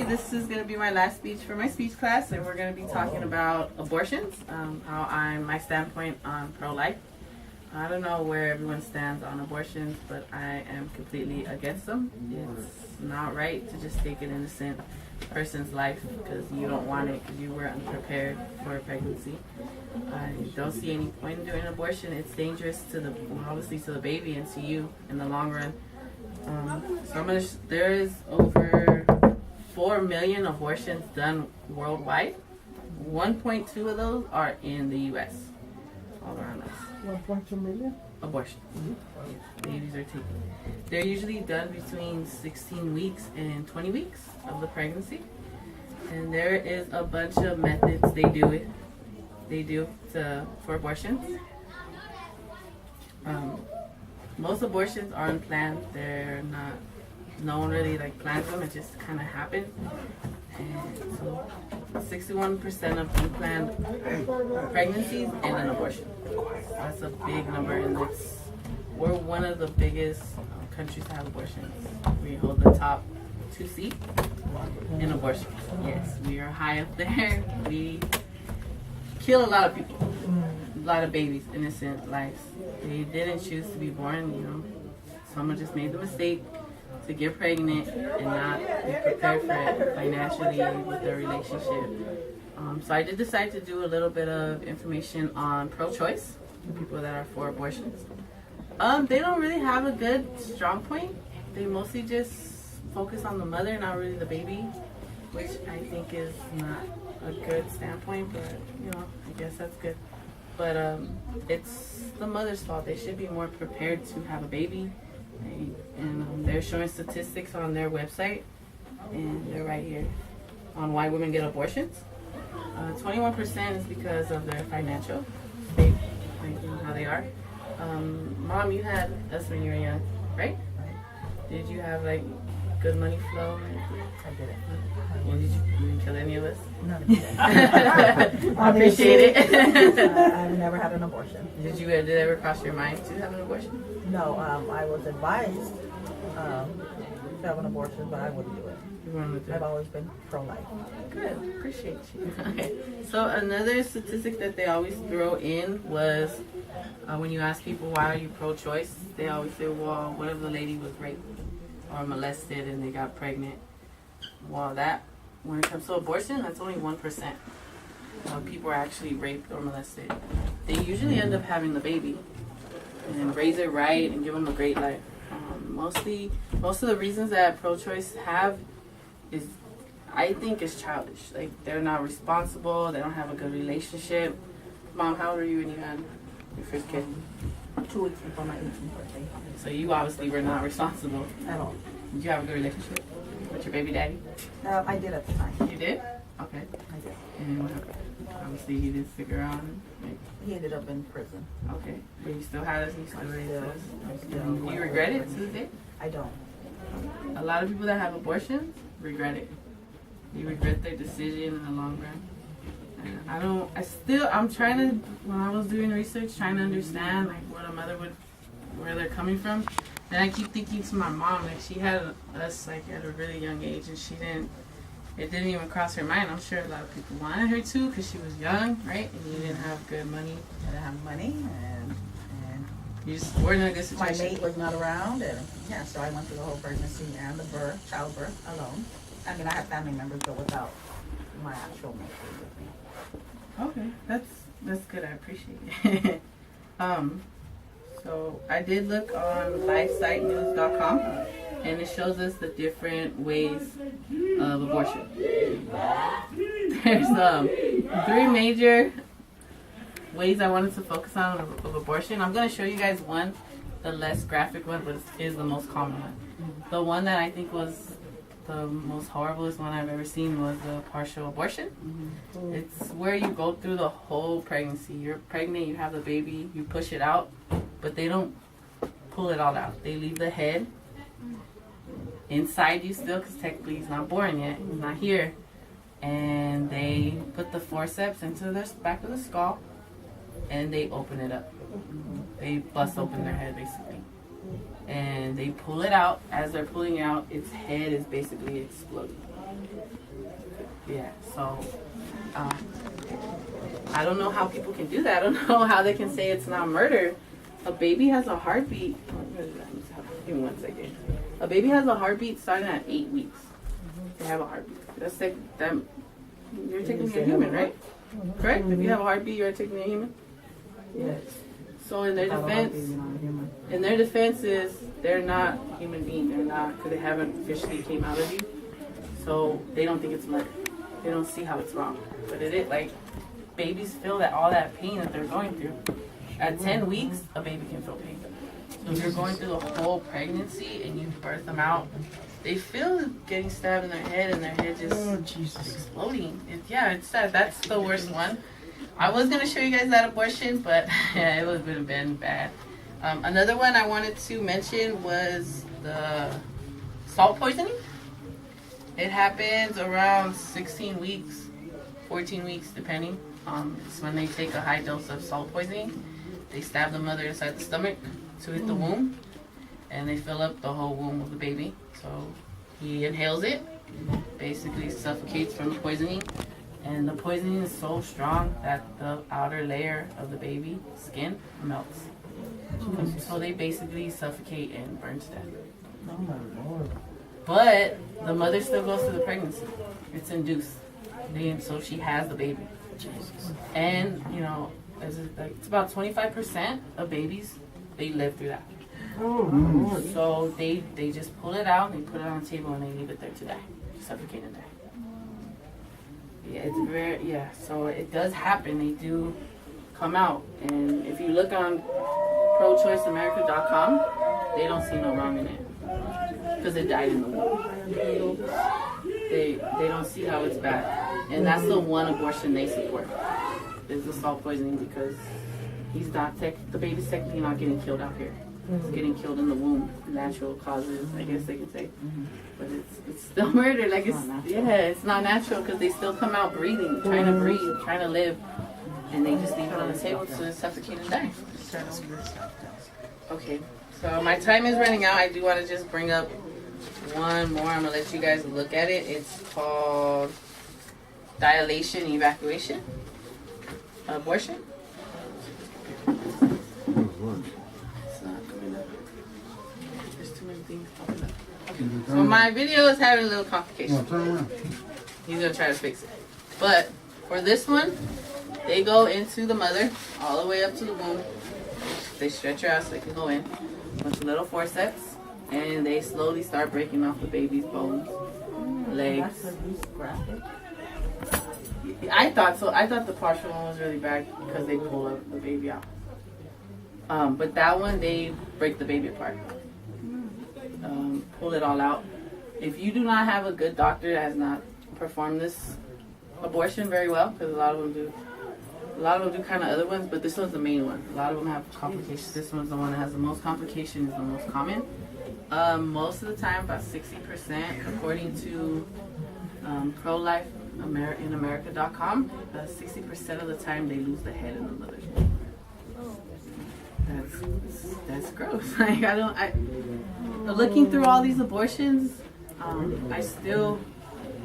this is going to be my last speech for my speech class, and we're going to be talking about abortions, my standpoint on pro-life. I don't know where everyone stands on abortions, but I am completely against them. It's not right to just take an innocent person's life because you don't want it, because you were unprepared for a pregnancy. I don't see any point in doing an abortion. It's dangerous to obviously to the baby and to you in the long run. There is over 4 million abortions done worldwide. 1.2 of those are in the U.S. all around us. 1.2 million? Abortions. Babies are taken. They're usually done between 16 weeks and 20 weeks of the pregnancy. And there is a bunch of methods they do for abortions. Most abortions are unplanned. They're not, no one really plans them. It just kind of happens. And so 61% of unplanned pregnancies end in abortion. That's a big number, and we're one of the biggest countries to have abortions. We hold the top 2 seats in abortions. Yes, we are high up there. We kill a lot of people, a lot of babies, innocent lives. They didn't choose to be born, Someone just made the mistake to get pregnant and not be prepared for it financially with their relationship. So I did decide to do a little bit of information on pro-choice, the people that are for abortions. They don't really have a good strong point. They mostly just focus on the mother, not really the baby, which I think is not a good standpoint, but I guess that's good. But it's the mother's fault. They should be more prepared to have a baby. And they're showing statistics on their website, and they're right here on why women get abortions. 21% is because of their financial state, how they are. Mom, you had us when you were young, right? Did you have good money flow? I didn't. Well, you didn't kill any of us? No, I I appreciate it. I've never had an abortion. Did it ever cross your mind to have an abortion? No, I was advised to have an abortion, but I wouldn't do it. I've always been pro-life. Good, appreciate you. Okay. So another statistic that they always throw in was when you ask people why are you pro-choice, they always say, well, what if the lady was raped or molested and they got pregnant? Well, when it comes to abortion, that's only 1%. People are actually raped or molested. They usually end up having the baby and raise it right and give them a great life. Most of the reasons that pro-choice have I think is childish. They're not responsible. They don't have a good relationship. Mom, how old were you when you had your first kid? 2 weeks before my 18th birthday. So you obviously were not responsible At all. Did you have a good relationship with your baby daddy? I did at the time. You did? Okay. I did. And obviously he didn't stick around. He ended up in prison. Okay. But you still have us and you still raised us. still- Do you regret it to this day? I don't. A lot of people that have abortions regret it. You regret their decision in the long run. And I'm trying to, when I was doing research, trying to understand what a mother where they're coming from. And I keep thinking to my mom, she had us at a really young age, and it didn't even cross her mind. I'm sure a lot of people wanted her to because she was young, right? And you didn't have good money. I didn't have money, and You just weren't in a good my situation. mate was not around, and so I went through the whole pregnancy and the childbirth alone. I mean, I had family members, but without my actual mate with me. Okay, that's good. I appreciate it. So I did look on lifesitenews.com, and it shows us the different ways of abortion. There's 3 major ways I wanted to focus on of abortion. I'm going to show you guys one, the less graphic one, but is the most common one. The one that I think was the most horriblest one I've ever seen was the partial abortion. It's where you go through the whole pregnancy. You're pregnant, you have the baby, you push it out, but they don't pull it all out. They leave the head inside you still, because technically he's not born yet, he's not here. And they put the forceps into the back of the skull, and they open it up. They bust open their head, basically. And they pull it out. As they're pulling it out, its head is basically exploding. Yeah, so I don't know how people can do that. I don't know how they can say it's not murder. A baby has a heartbeat. Give me 1 second. A baby has a heartbeat starting at 8 weeks. They have a heartbeat. That's like them. You're taking a human, right? Correct? If you have a heartbeat, you're taking a human. Yes. So in their defense is they're not human beings. They're not, because they haven't officially came out of you. So they don't think it's murder. They don't see how it's wrong. But it is, like, babies feel that all that pain that they're going through. At 10 weeks, a baby can feel pain. So if you're going through the whole pregnancy and you birth them out, they feel getting stabbed in their head and their head just exploding. It's sad. That's the worst one. I was going to show you guys that abortion, but yeah, it would have been bad. Another one I wanted to mention was the salt poisoning. It happens around 16 weeks, 14 weeks, depending. It's when they take a high dose of salt poisoning. They stab the mother inside the stomach to hit the womb, and they fill up the whole womb of the baby. So he inhales it, basically suffocates from the poisoning, and the poisoning is so strong that the outer layer of the baby skin melts. So they basically suffocate and burn to death. Oh my Lord. But the mother still goes through the pregnancy. It's induced. So she has the baby. And, you know, it's about 25% of babies, they live through that. So they just pull it out, they put it on the table, and they leave it there to die. Suffocate and die. Yeah, it's so it does happen. They do come out. And if you look on prochoiceamerica.com, they don't see no wrong in it. Because it died in the womb. They don't see how it's bad. And that's the one abortion they support. Is the salt poisoning, because the baby's technically not getting killed out here. It's getting killed in the womb. Natural causes, I guess they could say. But it's still murder. Like it's not natural, because they still come out breathing, trying to breathe, trying to live. And they just leave it on the table to suffocate and die. Okay, so my time is running out. I do want to just bring up one more. I'm going to let you guys look at it. It's called Dilation Evacuation. Abortion. It's not coming up. There's too many things popping up. So my video is having a little complication. He's going to try to fix it. But for this one, they go into the mother all the way up to the womb. They stretch her out so they can go in. Bunch of little forceps. And they slowly start breaking off the baby's bones, legs. I thought so. I thought the partial one was really bad because they pull up the baby out. But that one, they break the baby apart. Pull it all out. If you do not have a good doctor that has not performed this abortion very well, because a lot of them do kind of other ones, but this one's the main one. A lot of them have complications. This one's the one that has the most complications, the most common. Most of the time, about 60%, according to pro-life in America.com, 60% of the time they lose the head in the mother's womb. That's gross. Like looking through all these abortions, I still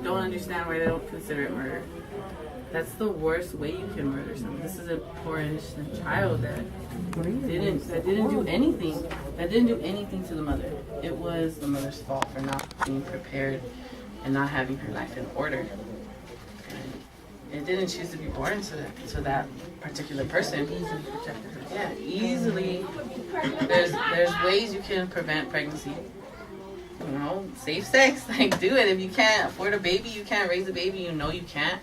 don't understand why they don't consider it murder. That's the worst way you can murder someone. This is a poor innocent child that didn't do anything. That didn't do anything to the mother. It was the mother's fault for not being prepared and not having her life in order. And it didn't choose to be born to that particular person. Yeah, easily. There's ways you can prevent pregnancy. You know, safe sex. Like, do it. If you can't afford a baby, you can't raise a baby. You know you can't.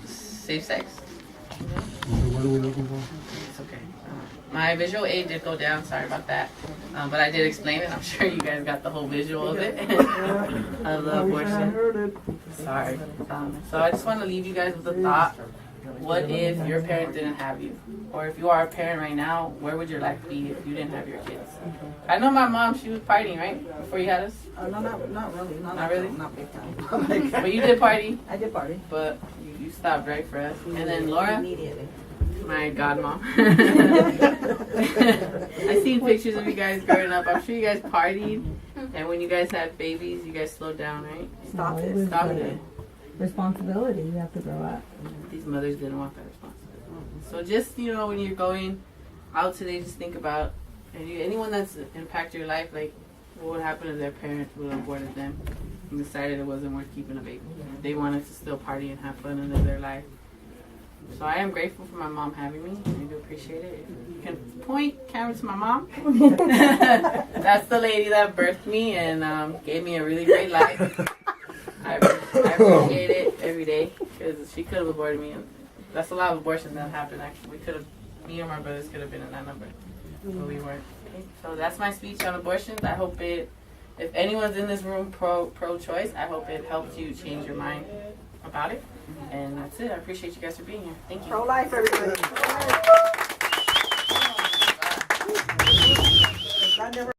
Safe sex. What are we looking for? It's okay. My visual aid did go down. Sorry about that. But I did explain it. I'm sure you guys got the whole visual of it. Of the abortion. Sorry. So I just want to leave you guys with a thought. What if your parent didn't have you? Or if you are a parent right now, where would your life be if you didn't have your kids? I know my mom, she was partying, right? Before you had us? No, not really. Not really? Not big time. But you did party? I did party. But you stopped, right, for us? And then Laura? Immediately. My godmom. I seen pictures of you guys growing up. I'm sure you guys partied. And when you guys had babies, you guys slowed down, right? Stop it. Stop it. responsibility you have to grow up. These mothers didn't want that responsibility. So just, when you're going out today, just think about anyone that's impacted your life, like what would happen if their parents would have aborted them and decided it wasn't worth keeping a baby. They wanted to still party and have fun and live their life. So I am grateful for my mom having me. I do appreciate it. You can point camera to my mom. That's the lady that birthed me and gave me a really great life. I appreciate it every day because she could have aborted me. And that's a lot of abortions that happened. Actually, me and my brothers could have been in that number, but we weren't. Okay? So that's my speech on abortions. I hope if anyone's in this room pro-choice, I hope it helps you change your mind about it. And that's it. I appreciate you guys for being here. Thank you. Pro-life, everybody.